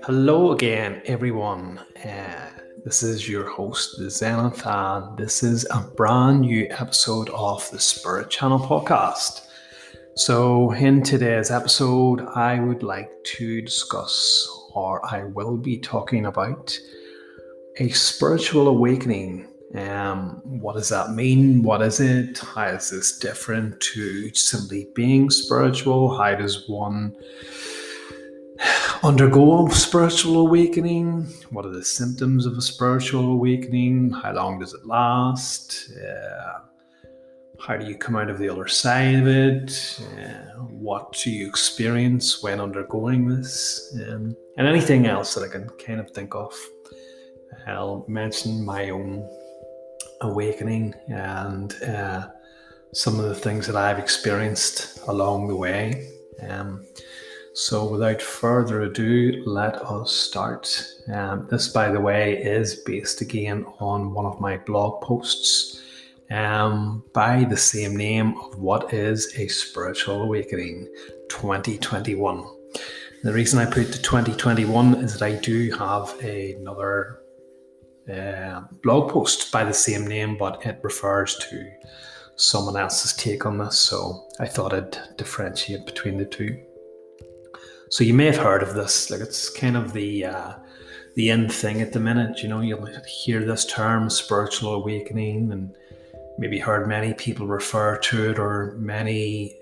Hello again, everyone. This is your host, Zenith, and this is a brand new episode of the Spirit Channel podcast. So, in today's episode, I would like to discuss, or I will be talking about, a spiritual awakening. What does that mean? What is it? How is this different to simply being spiritual? How does one undergo a spiritual awakening? What are the symptoms of a spiritual awakening? How long does it last? How do you come out of the other side of it? What do you experience when undergoing this? And anything else that I can kind of think of. I'll mention my own awakening and some of the things that I've experienced along the way. So without further ado, let us start. This, by the way, is based again on one of my blog posts by the same name of What is a Spiritual Awakening 2021. The reason I put the 2021 is that I do have another blog post by the same name, but it refers to someone else's take on this, so I thought I'd differentiate between the two. So you may have heard of this, like it's kind of the in thing at the minute. You know, you'll hear this term, spiritual awakening, and maybe heard many people refer to it, or many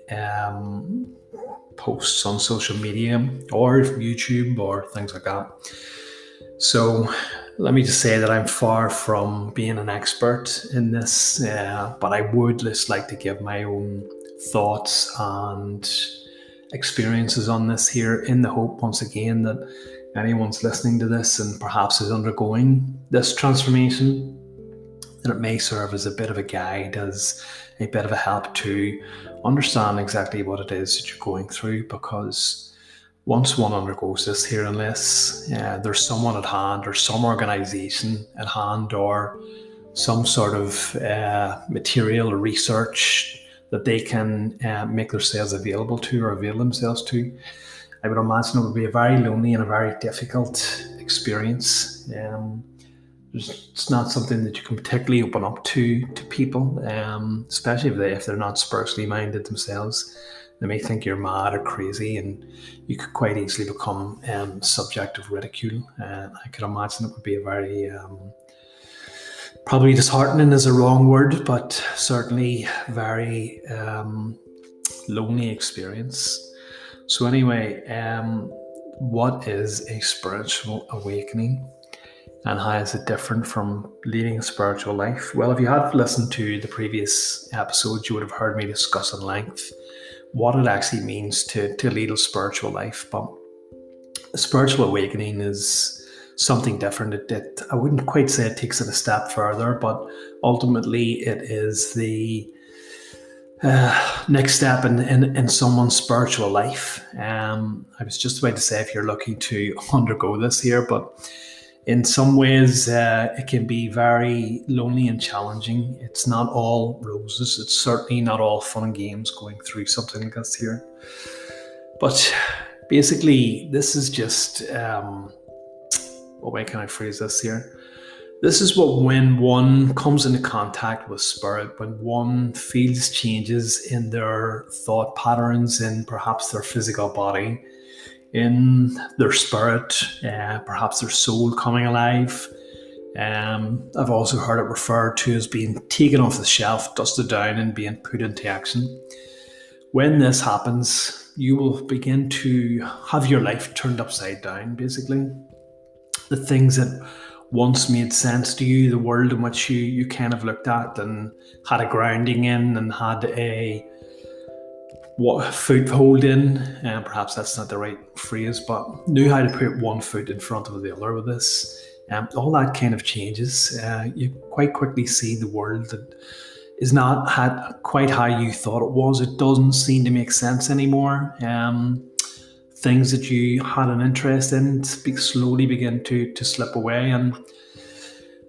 posts on social media or YouTube or things like that. So let me just say that I'm far from being an expert in this, but I would just like to give my own thoughts and experiences on this here, in the hope, once again, that anyone's listening to this and perhaps is undergoing this transformation, that it may serve as a bit of a guide, as a bit of a help to understand exactly what it is that you're going through. Because once one undergoes this here, unless there's someone at hand or some organization at hand or some sort of material or research that they can make themselves available to or avail themselves to, I would imagine it would be a very lonely and a very difficult experience. It's not something that you can particularly open up to people, especially if they're not spiritually minded themselves. They may think you're mad or crazy, and you could quite easily become subject of ridicule. I could imagine it would be a very probably disheartening is a wrong word, but certainly very lonely experience. So anyway, what is a spiritual awakening, and how is it different from leading a spiritual life? Well, if you had listened to the previous episodes, you would have heard me discuss at length what it actually means to lead a spiritual life. But a spiritual awakening is something different. I wouldn't quite say it takes it a step further, but ultimately it is the next step in someone's spiritual life. I was just about to say, if you're looking to undergo this here, but in some ways it can be very lonely and challenging. It's not all roses. It's certainly not all fun and games going through something like this here. But basically, this is just what way can I phrase this here? This is what, when one comes into contact with spirit, when one feels changes in their thought patterns, in perhaps their physical body, in their spirit, perhaps their soul coming alive. I've also heard it referred to as being taken off the shelf, dusted down, and being put into action. When this happens, you will begin to have your life turned upside down, basically. The things that once made sense to you, the world in which you kind of looked at and had a grounding in and had a foothold in, and perhaps that's not the right phrase, but knew how to put one foot in front of the other with this. All that kind of changes. You quite quickly see the world that is not quite how you thought it was. It doesn't seem to make sense anymore. Things that you had an interest in slowly begin to slip away. And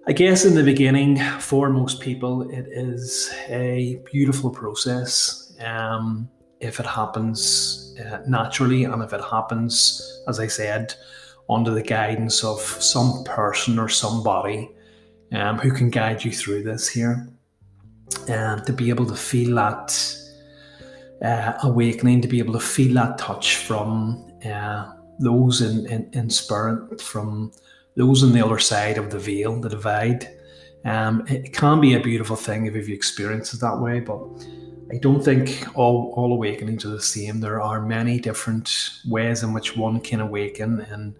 I guess in the beginning, for most people, it is a beautiful process. If it happens naturally, and if it happens, as I said, under the guidance of some person or somebody who can guide you through this here, and to be able to feel that awakening, to be able to feel that touch from those in spirit, from those on the other side of the veil, the divide. It can be a beautiful thing if you've experienced it that way, but I don't think all awakenings are the same. There are many different ways in which one can awaken and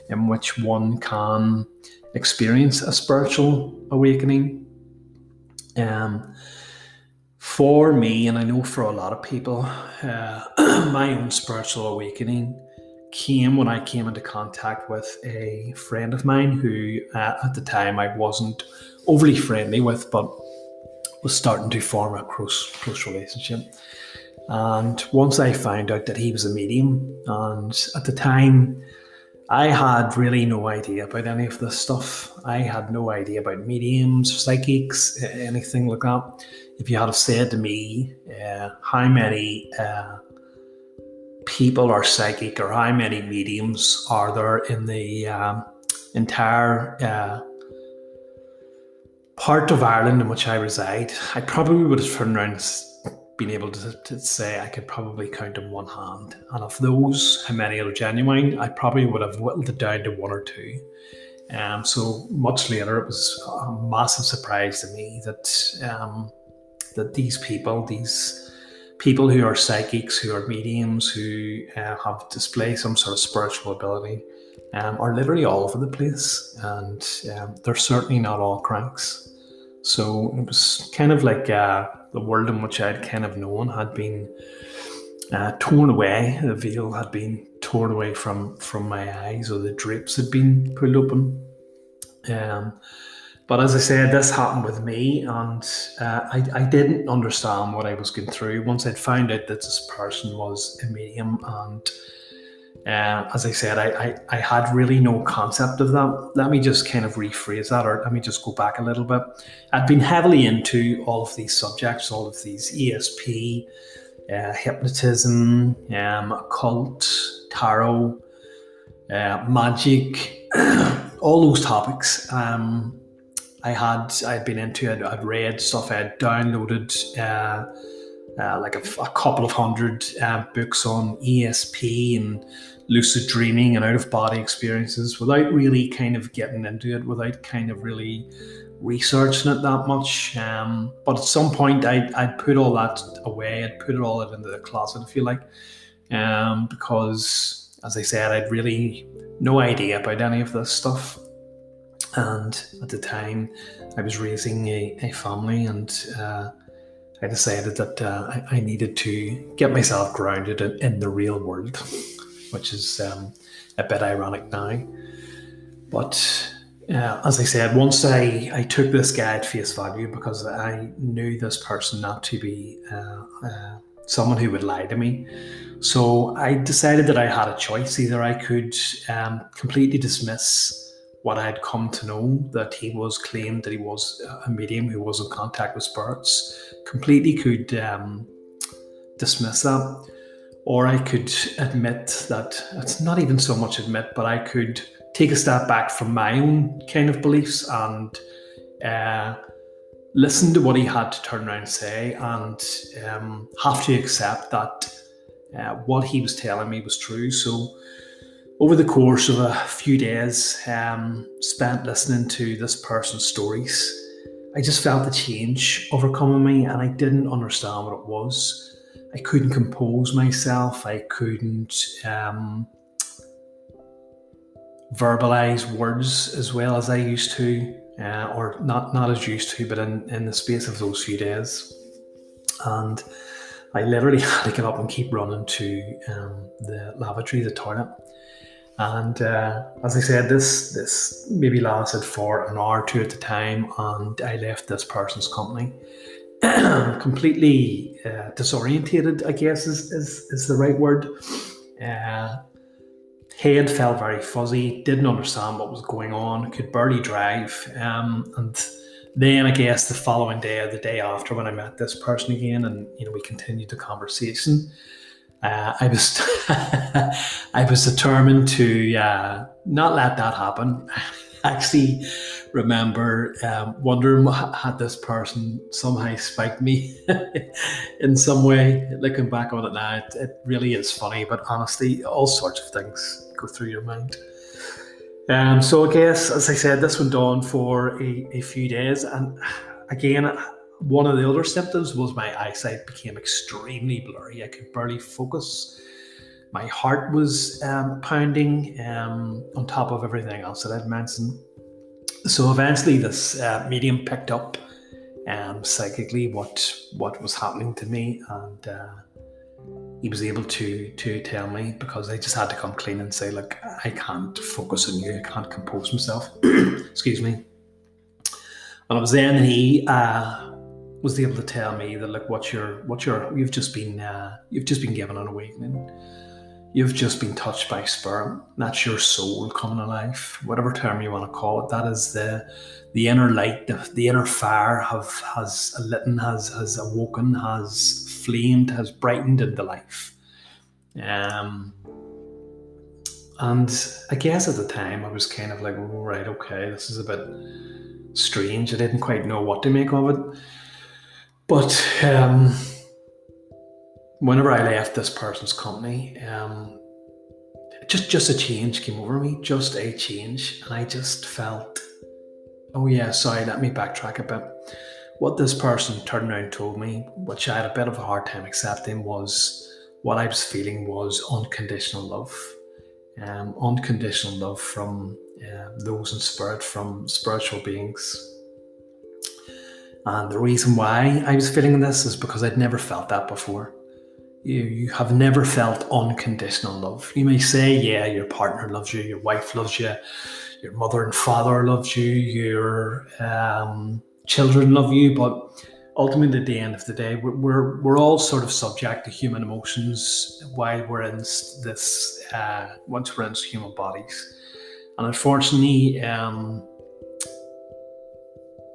in which one can experience a spiritual awakening. For me, and I know for a lot of people, my own spiritual awakening came when I came into contact with a friend of mine who at the time I wasn't overly friendly with, but was starting to form a close relationship. And once I found out that he was a medium, and at the time I had really no idea about any of this stuff. I had no idea about mediums, psychics, anything like that. If you had have said to me how many people are psychic or how many mediums are there in the entire part of Ireland in which I reside, I probably would have turned around and been able to say I could probably count on one hand. And of those, how many are genuine, I probably would have whittled it down to one or two. So much later, it was a massive surprise to me that these people who are psychics, who are mediums, who have displayed some sort of spiritual ability, are literally all over the place, and they're certainly not all cranks. So it was kind of like the world in which I'd kind of known had been torn away. The veil had been torn away from my eyes, or the drapes had been pulled open. But as I said, this happened with me, and I didn't understand what I was going through once I'd found out that this person was a medium. And as I said, I had really no concept of that. Let me just kind of rephrase that, or let me just go back a little bit. I'd been heavily into all of these subjects, all of these ESP, hypnotism, occult, tarot, magic, all those topics. I'd been into it. I'd read stuff. I had downloaded like a couple of hundred books on ESP and lucid dreaming and out-of-body experiences without really kind of getting into it, without kind of really researching it that much. But at some point, I'd put all that away. I'd put it all into the closet, if you like, because, as I said, I'd really no idea about any of this stuff. And at the time, I was raising a family, and I decided that I needed to get myself grounded in the real world, which is a bit ironic now. But as I said, once I took this guy at face value, because I knew this person not to be someone who would lie to me. So I decided that I had a choice. Either I could completely dismiss what I had come to know, that he was claimed that he was a medium who was in contact with spirits, completely could dismiss that. Or I could admit that, it's not even so much admit, but I could take a step back from my own kind of beliefs and listen to what he had to turn around and say, and have to accept that what he was telling me was true. So over the course of a few days spent listening to this person's stories, I just felt the change overcoming me, and I didn't understand what it was. I couldn't compose myself. I couldn't verbalize words as well as I used to, or not as used to, but in the space of those few days. And I literally had to get up and keep running to the lavatory, the toilet. And as I said, this maybe lasted for an hour or two at the time, and I left this person's company completely disorientated, I guess is the right word. Head felt very fuzzy, didn't understand what was going on, could barely drive. And then I guess the following day or the day after, when I met this person again, and we continued the conversation, I was I was determined to not let that happen. I actually remember wondering had this person somehow spiked me in some way. Looking back on it now, it really is funny. But honestly, all sorts of things go through your mind. So I guess, as I said, this went on for a few days, and again, one of the other symptoms was my eyesight became extremely blurry. I could barely focus. My heart was pounding on top of everything else that I'd mentioned. So eventually, this medium picked up psychically what was happening to me, and he was able to tell me, because I just had to come clean and say, look, I can't focus on you, I can't compose myself. Excuse me. And it was then he was able to tell me that, look, you've just been given an awakening. You've just been touched by spirit. That's your soul coming alive, whatever term you want to call it. That is the inner light, the inner fire has lit, has awoken, has flamed, has brightened into life. And I guess at the time I was kind of like, oh, right, okay, this is a bit strange. I didn't quite know what to make of it. But whenever I left this person's company, just a change came over me, just a change. And I just felt, oh yeah, sorry, let me backtrack a bit. What this person turned around and told me, which I had a bit of a hard time accepting, was what I was feeling was unconditional love. Unconditional love from those in spirit, from spiritual beings. And the reason why I was feeling this is because I'd never felt that before. You have never felt unconditional love. You may say, yeah, your partner loves you, your wife loves you, your mother and father loves you, your children love you, but ultimately at the end of the day, we're all sort of subject to human emotions while we're in this, once we're in human bodies. And unfortunately,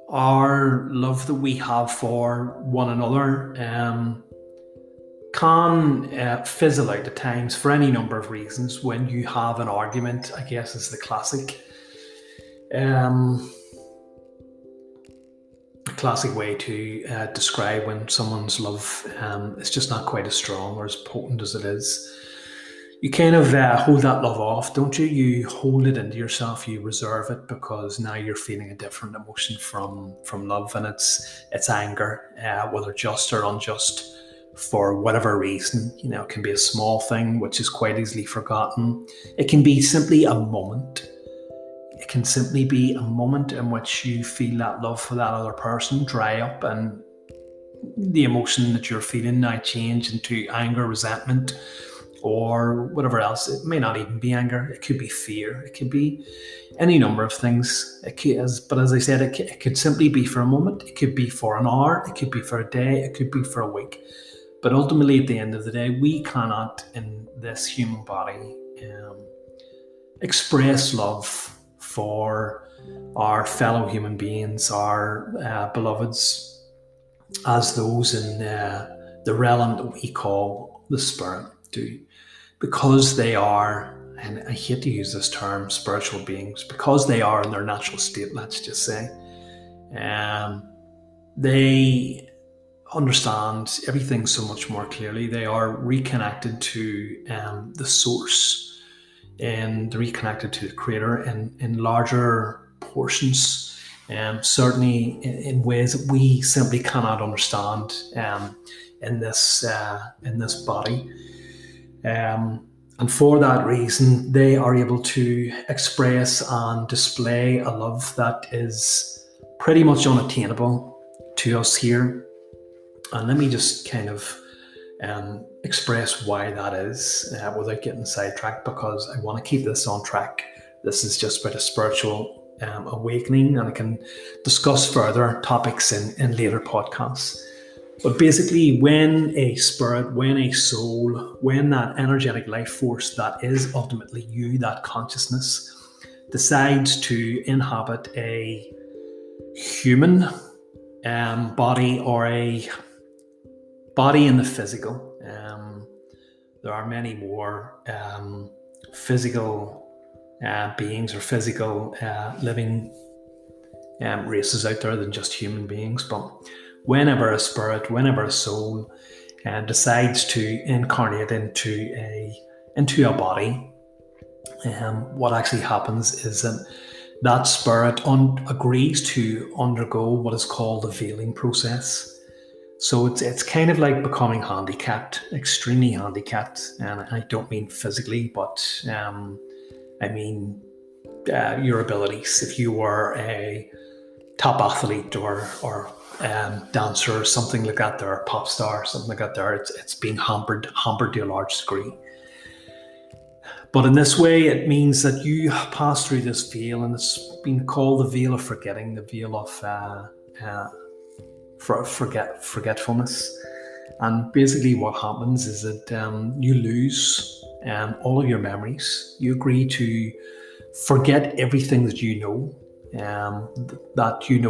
our love that we have for one another can fizzle out at times for any number of reasons. When you have an argument, I guess is the classic way to describe when someone's love is just not quite as strong or as potent as it is. You kind of hold that love off, don't you? You hold it into yourself, you reserve it, because now you're feeling a different emotion from love, and it's anger, whether just or unjust, for whatever reason. It can be a small thing which is quite easily forgotten. It can be simply a moment. It can simply be a moment in which you feel that love for that other person dry up, and the emotion that you're feeling now change into anger, resentment, or whatever else. It may not even be anger. It could be fear. It could be any number of things. But as I said, it could simply be for a moment. It could be for an hour. It could be for a day. It could be for a week. But ultimately, at the end of the day, we cannot, in this human body, express love for our fellow human beings, our beloveds, as those in the realm that we call the spirit do. Because they are, and I hate to use this term, spiritual beings, because they are in their natural state, let's just say, they understand everything so much more clearly. They are reconnected to the source, and reconnected to the creator in larger portions, certainly in ways that we simply cannot understand in this body. And for that reason, they are able to express and display a love that is pretty much unattainable to us here. And let me just kind of express why that is without getting sidetracked, because I want to keep this on track. This is just about a spiritual awakening, and I can discuss further topics in later podcasts. But basically, when a spirit, when a soul, when that energetic life force that is ultimately you, that consciousness, decides to inhabit a human body, or a body in the physical, there are many more physical beings or physical living races out there than just human beings. But whenever a spirit, whenever a soul decides to incarnate into a body, what actually happens is that spirit agrees to undergo what is called the veiling process. So it's kind of like becoming handicapped, extremely handicapped, and I don't mean physically, but I mean your abilities. If you were a top athlete or dancer or something like that, or a pop star, something like that, there it's being hampered to a large degree. But in this way, it means that you pass through this veil, and it's been called the veil of forgetting, the veil of forgetfulness. And basically what happens is that you lose all of your memories. You agree to forget everything that you know,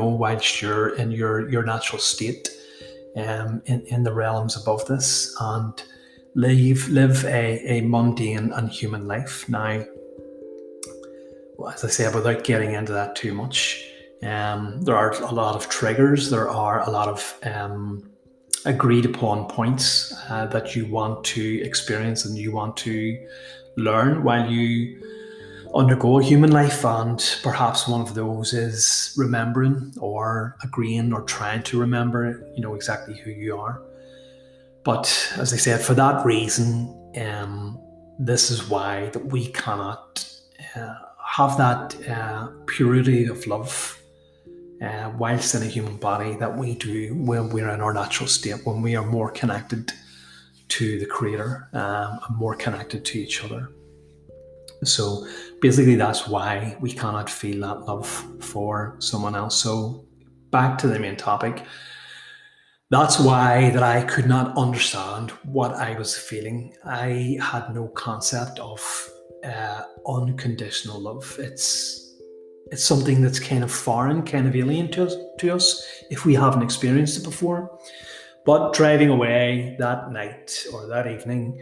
whilst you're in your natural state, in the realms above this, and live a mundane and human life. Now, as I said, without getting into that too much, there are a lot of triggers. There are a lot of agreed upon points that you want to experience and you want to learn while you undergo a human life, and perhaps one of those is remembering or agreeing or trying to remember, exactly who you are. But as I said, for that reason, this is why that we cannot have that purity of love whilst in a human body that we do when we're in our natural state, when we are more connected to the Creator and more connected to each other. So basically that's why we cannot feel that love for someone else. So back to the main topic. That's why that I could not understand what I was feeling. I had no concept of unconditional love. It's something that's kind of foreign, kind of alien to us if we haven't experienced it before. But driving away that night or that evening,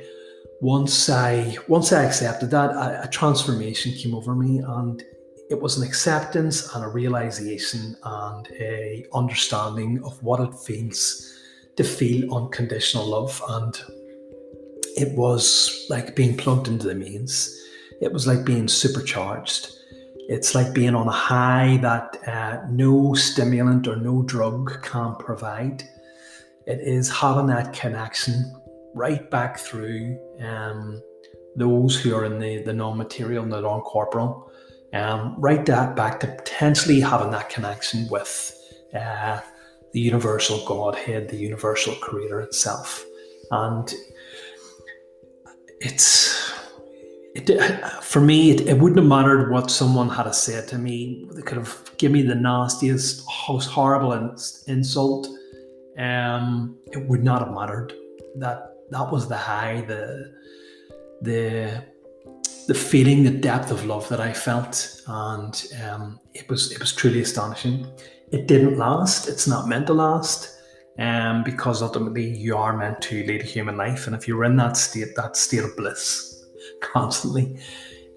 once I accepted that, a transformation came over me, and it was an acceptance and a realization and a understanding of what it feels to feel unconditional love. And it was like being plugged into the mains. It was like being supercharged. It's like being on a high that no stimulant or no drug can provide. It is having that connection right back through those who are in the non-material and the non-corporal, right back to potentially having that connection with the universal Godhead, the universal Creator itself. And for me, it wouldn't have mattered what someone had said to me. They could have given me the nastiest, most horrible insult. It would not have mattered. That was the high, the feeling, the depth of love that I felt, and it was truly astonishing. It didn't last. It's not meant to last, because ultimately you are meant to lead a human life, and if you're in that state of bliss constantly,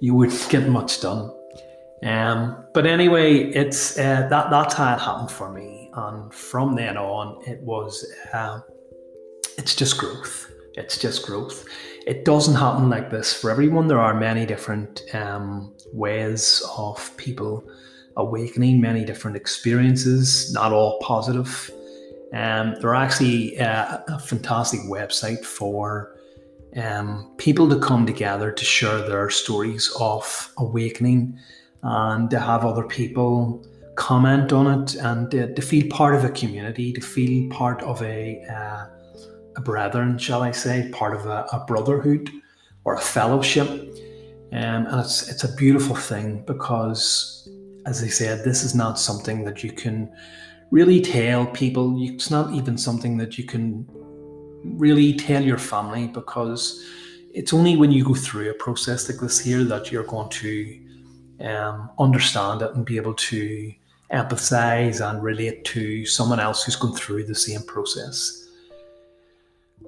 you wouldn't get much done. But anyway, it's that's how it happened for me, and from then on, it's just growth. It's just growth. It doesn't happen like this for everyone. There are many different ways of people awakening, many different experiences, not all positive. There are actually a fantastic website for people to come together to share their stories of awakening and to have other people comment on it, and to feel part of a community, to feel part of a brethren, shall I say, part of a brotherhood or a fellowship. And it's a beautiful thing, because, as I said, this is not something that you can really tell people. It's not even something that you can really tell your family, because it's only when you go through a process like this here that you're going to understand it and be able to empathize and relate to someone else who's gone through the same process.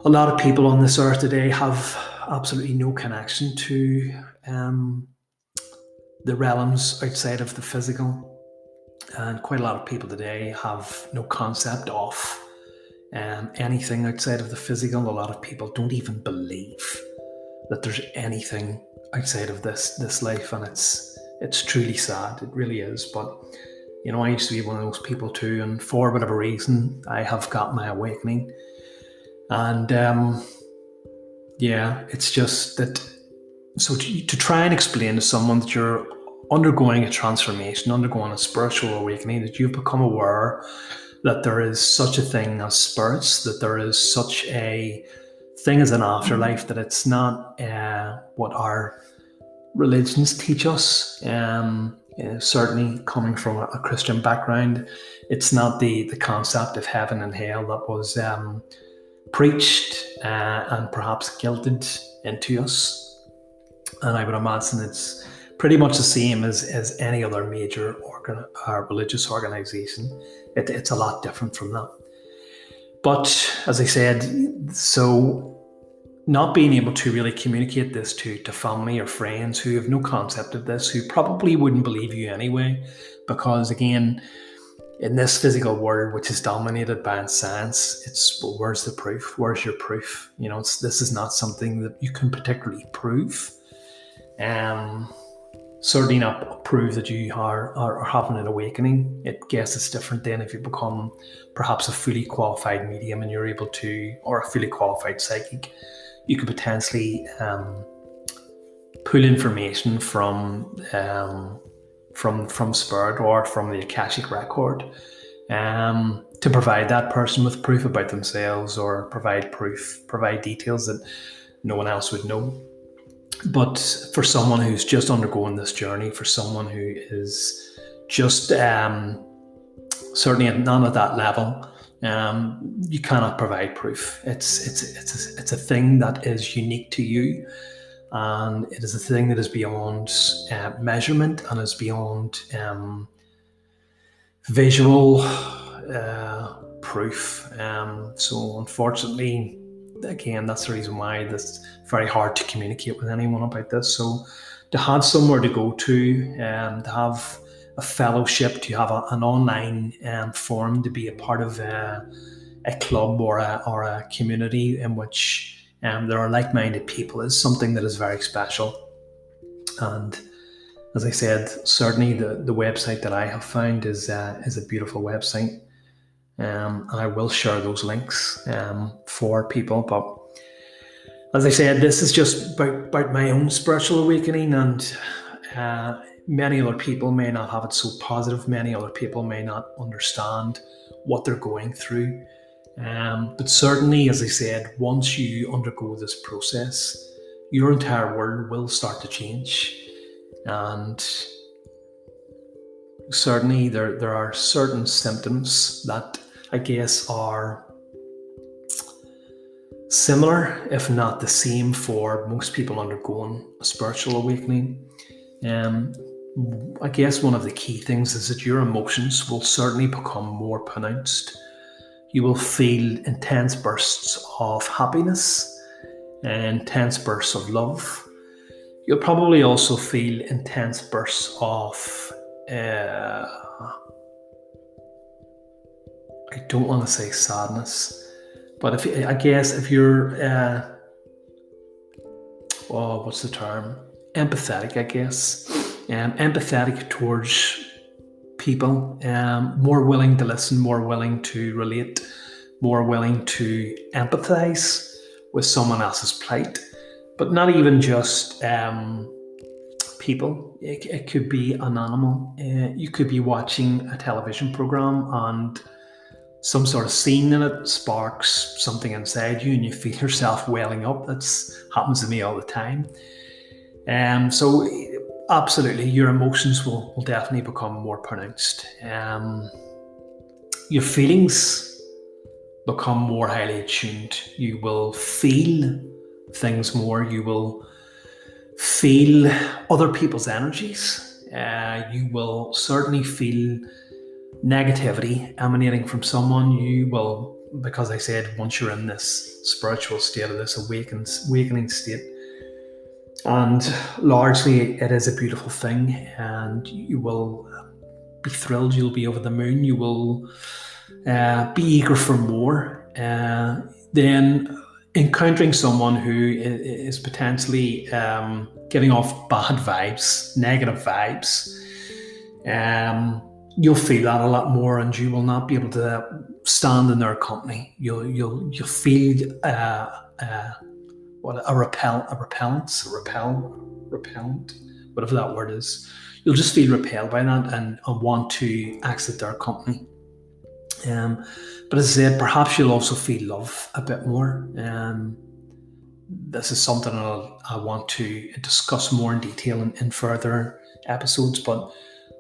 A lot of people on this earth today have absolutely no connection to the realms outside of the physical. And quite a lot of people today have no concept of anything outside of the physical. A lot of people don't even believe that there's anything outside of this life, and it's truly sad. It really is. But I used to be one of those people too, and for whatever reason, I have got my awakening. And it's just that. So to try and explain to someone that you're undergoing a transformation, undergoing a spiritual awakening, that you've become aware that there is such a thing as spirits, that there is such a thing as an afterlife, that it's not what our religions teach us. Certainly coming from a Christian background, it's not the concept of heaven and hell that was preached and perhaps guilted into us. And I would imagine it's pretty much the same as any other major religious organization. It's a lot different from that. But as I said, so not being able to really communicate this to family or friends who have no concept of this, who probably wouldn't believe you anyway, because again, in this physical world, which is dominated by science, it's, well, where's the proof? Where's your proof? This is not something that you can particularly prove. Certainly not prove that you are having an awakening. I guess it's different then if you become perhaps a fully qualified medium and you're able to, or a fully qualified psychic. You could potentially pull information from spirit or from the Akashic record to provide that person with proof about themselves, or provide details that no one else would know. But for someone who's just undergoing this journey, for someone who is just certainly not at that level, you cannot provide proof. It's a thing that is unique to you, and it is a thing that is beyond measurement and is beyond visual proof. So unfortunately, again, that's the reason why it's very hard to communicate with anyone about this. So to have somewhere to go to have a fellowship, to have an online forum, to be a part of a club or a community in which there are like-minded people, is something that is very special. And as I said, certainly the website that I have found is a beautiful website. And I will share those links for people. But as I said, this is just about my own spiritual awakening, and many other people may not have it so positive. Many other people may not understand what they're going through. But certainly, as I said, once you undergo this process, your entire world will start to change. And certainly there are certain symptoms that I guess are similar, if not the same, for most people undergoing a spiritual awakening. I guess one of the key things is that your emotions will certainly become more pronounced. You will feel intense bursts of happiness, intense bursts of love. You'll probably also feel intense bursts of I don't want to say sadness, but if you're what's the term? Empathetic, I guess. Empathetic towards people, more willing to listen, more willing to relate, more willing to empathize with someone else's plight. But not even just people. It could be an animal. You could be watching a television program and some sort of scene in it sparks something inside you and you feel yourself welling up. That happens to me all the time. So absolutely, your emotions will definitely become more pronounced. Your feelings become more highly attuned. You will feel things more. You will feel other people's energies. You will certainly feel negativity emanating from someone. You will, because I said, once you're in this spiritual state, or this awakening state, And largely, it is a beautiful thing, and you will be thrilled. You'll be over the moon. You will be eager for more. Then encountering someone who is potentially getting off bad vibes, negative vibes, you'll feel that a lot more, and you will not be able to stand in their company. You'll feel repellent, whatever that word is. You'll just feel repelled by that and want to exit their company. But as I said, perhaps you'll also feel love a bit more. This is something I want to discuss more in detail in further episodes, but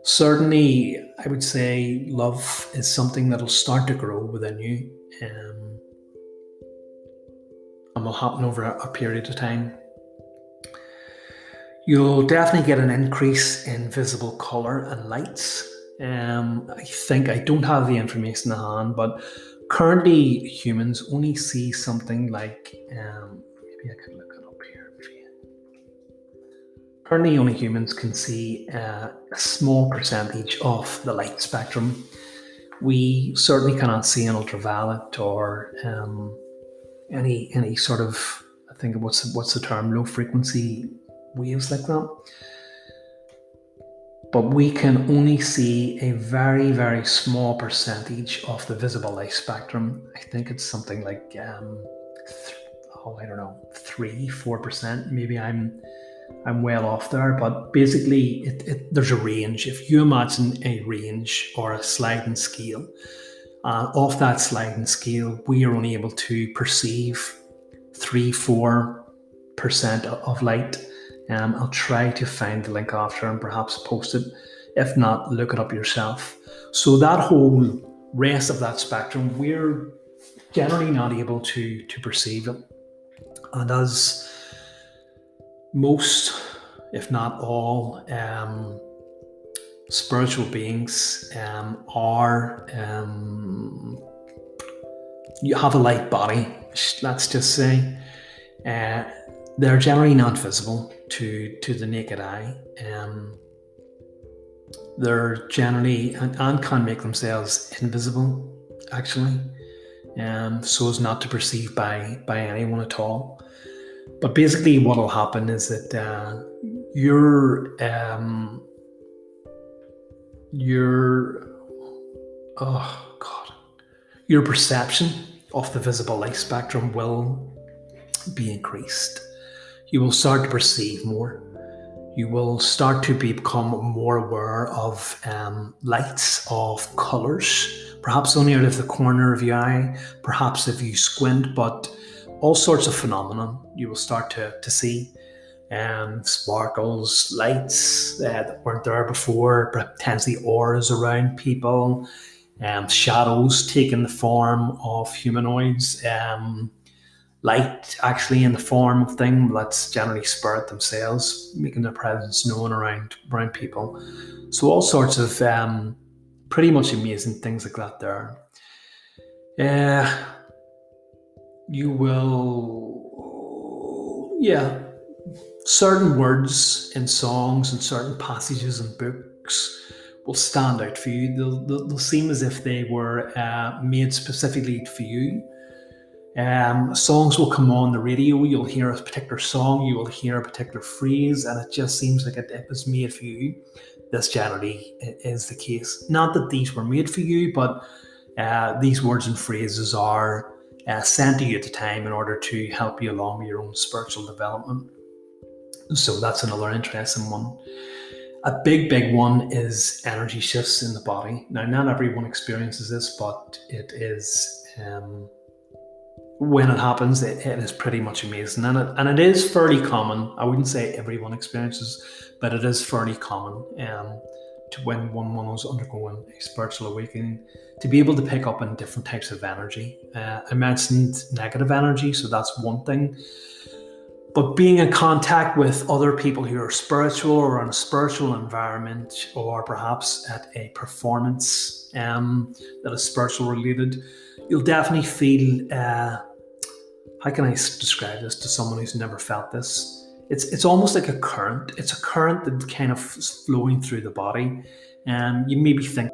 certainly I would say love is something that'll start to grow within you, and will happen over a period of time. You'll definitely get an increase in visible colour and lights. I don't have the information to hand, but currently humans only see something like, maybe I could look it up here for you. Currently only humans can see a small percentage of the light spectrum. We certainly cannot see an ultraviolet or any sort of, I think what's the term, low frequency waves like that. But we can only see a very, very small percentage of the visible light spectrum. I think it's something like, 3-4%. Maybe I'm well off there, but basically there's a range. If you imagine a range or a sliding scale, off that sliding scale, we are only able to perceive 3-4% of light. I'll try to find the link after and perhaps post it. If not, look it up yourself. So that whole rest of that spectrum, we're generally not able to perceive it. And as most, if not all, spiritual beings you have a light body, let's just say, they're generally not visible to the naked eye. They're generally and can make themselves invisible, actually, so as not to perceive by anyone at all. But basically, what will happen is that your perception of the visible light spectrum will be increased. You will start to perceive more. You will start to become more aware of lights, of colours, perhaps only out of the corner of your eye, perhaps if you squint, but all sorts of phenomena you will start to see. Sparkles, lights that weren't there before, potentially auras around people, shadows taking the form of humanoids, light actually in the form of thing that's generally spirit themselves, making their presence known around people. So all sorts of pretty much amazing things like that there. You will, certain words in songs and certain passages in books will stand out for you. They'll seem as if they were made specifically for you. Songs will come on the radio, you'll hear a particular song, you will hear a particular phrase, and it just seems like it was made for you. This generally is the case. Not that these were made for you, but these words and phrases are sent to you at the time in order to help you along with your own spiritual development. So that's another interesting one. A big one is energy shifts in the body. Now, not everyone experiences this, but it is... when it happens, it is pretty much amazing, and it is fairly common. I wouldn't say everyone experiences, but it is fairly common to when one is undergoing a spiritual awakening, to be able to pick up on different types of energy. I mentioned negative energy, so that's one thing. But being in contact with other people who are spiritual or in a spiritual environment, or perhaps at a performance that is spiritual related, you'll definitely feel, how can I describe this to someone who's never felt this? It's almost like a current. It's a current that kind of is flowing through the body, and you maybe think